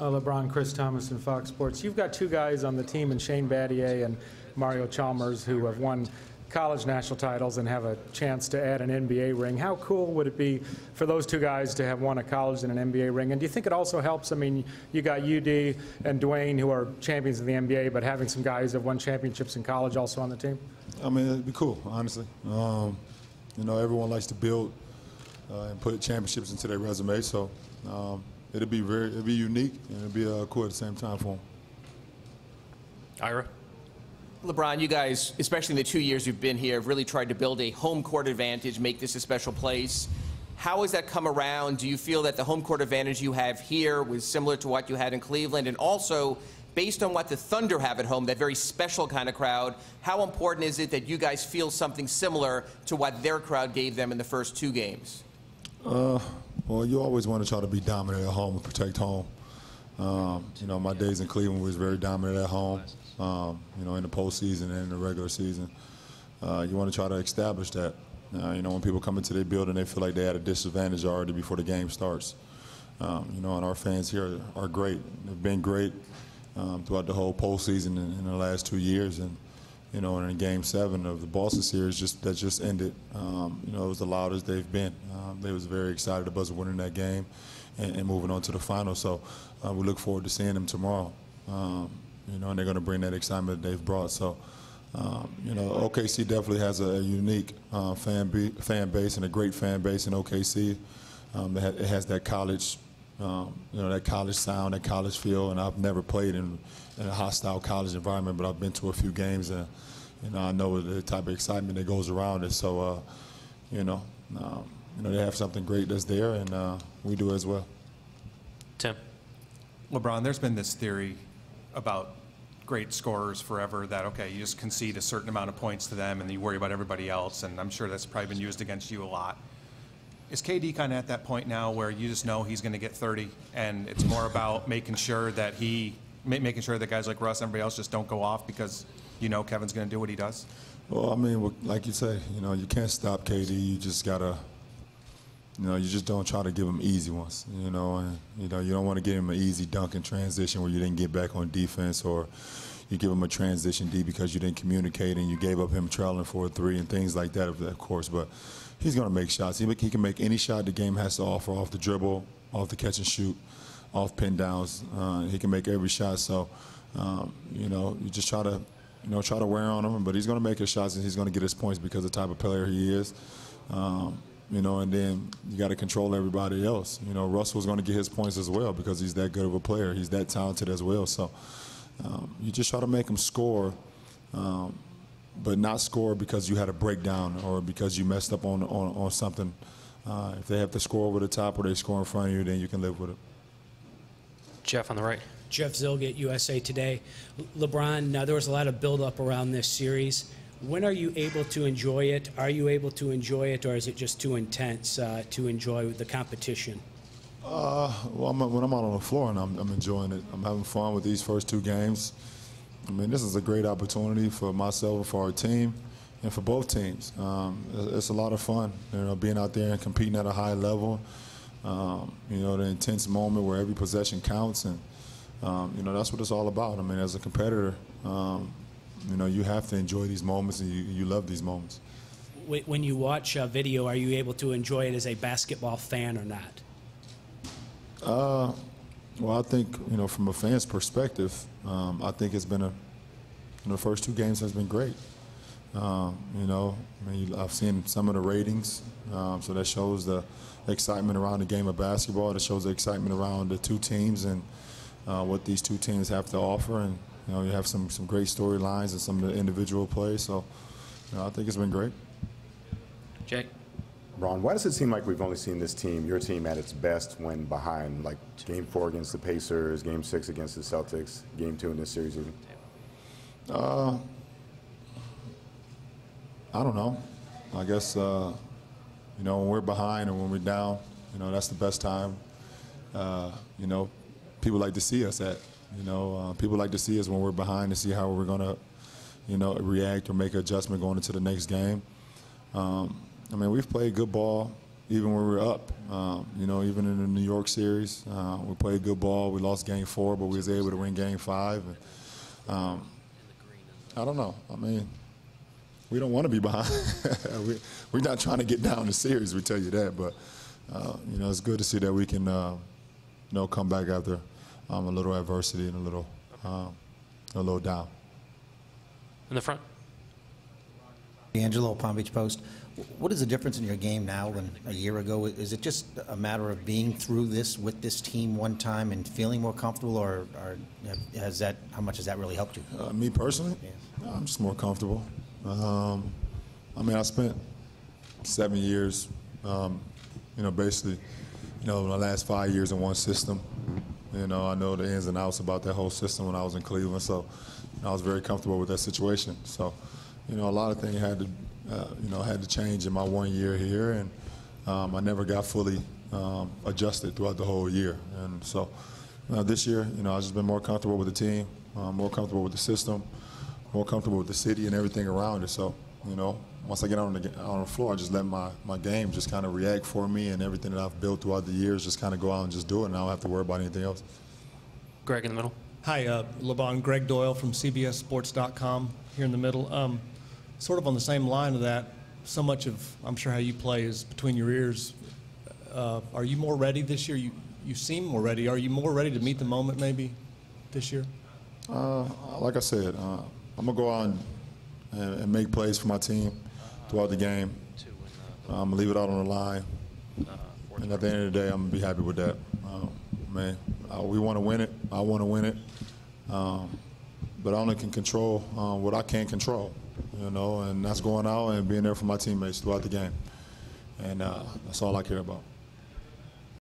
LeBron, Chris Thomas, and Fox Sports. You've got two guys on the team, and Shane Battier and Mario Chalmers, who have won college national titles and have a chance to add an NBA ring. How cool would it be for those two guys to have won a college and an NBA ring? And do you think it also helps? I mean, you got UD and Dwayne, who are champions of the NBA, but having some guys that have won championships in college also on the team? I mean, it'd be cool, honestly. You know, everyone likes to build and put championships into their resume, so it'd be unique and it'd be cool at the same time for them. Ira? LeBron, you guys, especially in the 2 years you've been here, have really tried to build a home court advantage, make this a special place. How has that come around? Do you feel that the home court advantage you have here was similar to what you had in Cleveland? And also, based on what the Thunder have at home, that very special kind of crowd, how important is it that you guys feel something similar to what their crowd gave them in the first two games? Well, you always want to try to be dominant at home and protect home. You know, my days in Cleveland was very dominant at home. You know, in the postseason and in the regular season, you want to try to establish that. You know, when people come into their building, they feel like they had a disadvantage already before the game starts. You know, and our fans here are great. They've been great throughout the whole postseason in the last 2 years. And you know, and in Game 7 of the Boston series that just ended, you know, it was the loudest they've been. They was very excited about us winning that game and moving on to the final. So we look forward to seeing them tomorrow. You know, and they're going to bring that excitement that they've brought. So, you know, OKC definitely has a unique fan base and a great fan base in OKC. It has that college, you know, that college sound, that college feel. And I've never played in a hostile college environment, but I've been to a few games, and you know, I know the type of excitement that goes around it. So, you know, they have something great that's there, and we do as well. Tim. LeBron, there's been this theory about great scorers forever that, okay, you just concede a certain amount of points to them and you worry about everybody else, and I'm sure that's probably been used against you a lot. Is KD kind of at that point now where you just know he's going to get 30 and it's more about making sure that guys like Russ and everybody else just don't go off because you know Kevin's going to do what he does? Well, I mean, like you say, you know, you can't stop KD. You just got to, you know, you just don't try to give him easy ones, you know, and, you know, you don't want to give him an easy dunk in transition where you didn't get back on defense, or you give him a transition D because you didn't communicate and you gave up him trailing for a three and things like that, of course. But he's going to make shots. He can make any shot the game has to offer, off the dribble, off the catch and shoot, off pin downs. He can make every shot. So, you know, you just try to wear on him. But he's going to make his shots and he's going to get his points because of the type of player he is. You know, and then you got to control everybody else. You know, Russell's going to get his points as well because he's that good of a player. He's that talented as well. So you just try to make him score, but not score because you had a breakdown or because you messed up on something. If they have to score over the top or they score in front of you, then you can live with it. Jeff on the right. Jeff Zilgett, USA Today. LeBron, there was a lot of buildup around this series. When are you able to enjoy it? Are you able to enjoy it, or is it just too intense to enjoy the competition? Well, when I'm out on the floor and I'm enjoying it, I'm having fun with these first two games. I mean, this is a great opportunity for myself and for our team and for both teams. It's a lot of fun, you know, being out there and competing at a high level. You know, the intense moment where every possession counts, and you know, that's what it's all about. I mean, as a competitor, you know, you have to enjoy these moments, and you love these moments. When you watch video, are you able to enjoy it as a basketball fan or not? Well, I think, you know, from a fan's perspective, I think it's been the first two games has been great. You know, I mean, I've seen some of the ratings, so that shows the excitement around the game of basketball. That shows the excitement around the two teams and what these two teams have to offer. And you know, you have some great storylines and some of the individual plays. So, you know, I think it's been great. Jake. Ron, why does it seem like we've only seen this team, your team, at its best when behind, like Game 4 against the Pacers, Game 6 against the Celtics, Game 2 in this series even? I don't know. I guess, you know, when we're behind and when we're down, you know, that's the best time, you know, people like to see us at. You know, people like to see us when we're behind to see how we're going to, you know, react or make an adjustment going into the next game. I mean, we've played good ball even when we were up. You know, even in the New York series, we played good ball. We lost Game 4, but we was able to win Game 5. And, I don't know. I mean, we don't want to be behind. We're not trying to get down the series, we tell you that. But, you know, it's good to see that we can, you know, come back after a little adversity and a little down. In the front. D'Angelo, Palm Beach Post. What is the difference in your game now than a year ago? Is it just a matter of being through this with this team one time and feeling more comfortable, or has that, how much has that really helped you? Me personally, Yeah. I'm just more comfortable. I mean, I spent 7 years, you know, basically, you know, the last 5 years in one system. You know, I know the ins and outs about that whole system when I was in Cleveland, so you know, I was very comfortable with that situation. So, you know, a lot of things had to, you know, had to change in my 1 year here, and I never got fully adjusted throughout the whole year. And so, this year, you know, I've just been more comfortable with the team, more comfortable with the system, more comfortable with the city and everything around it. So, you know, once I get on the floor, I just let my game just kind of react for me, and everything that I've built throughout the years just kind of go out and just do it, and I don't have to worry about anything else. Greg in the middle. Hi, LeBron. Greg Doyle from CBSSports.com here in the middle. Sort of on the same line of that, so much of, I'm sure, how you play is between your ears. Are you more ready this year? You seem more ready. Are you more ready to meet the moment maybe this year? Like I said, I'm going to go out and make plays for my team throughout the game. I'm going to leave it out on the line. And at the end of the day, I'm going to be happy with that. Man, we want to win it. I want to win it. But I only can control what I can't control, you know, and that's going out and being there for my teammates throughout the game. And that's all I care about.